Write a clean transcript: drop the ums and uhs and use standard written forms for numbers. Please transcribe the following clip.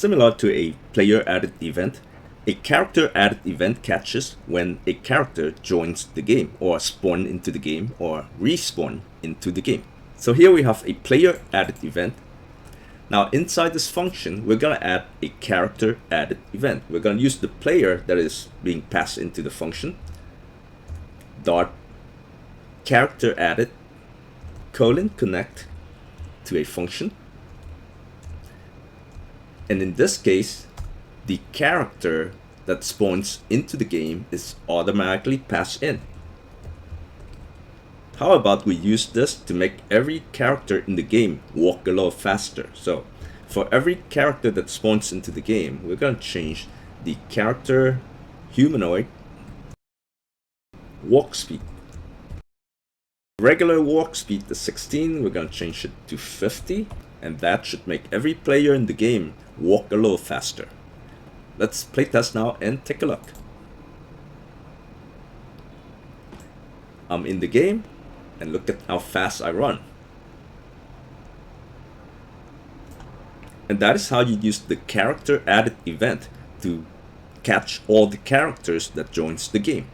Similar to a player added event, a character added event catches when a character joins the game or spawn into the game or respawn into the game. So here we have a player added event. Now inside this function, we're going to add a character added event. We're going to use the player that is being passed into the function dot character added colon connect to a function. And in this case, the character that spawns into the game is automatically passed in. How about we use this to make every character in the game walk a little faster? So for every character that spawns into the game, we're going to change the character humanoid walk speed. Regular walk speed is 16, we're going to change it to 50, and that should make every player in the game walk a little faster. Let's play test now and take a look. I'm in the game, and look at how fast I run. And that is how you use the character added event to catch all the characters that joins the game.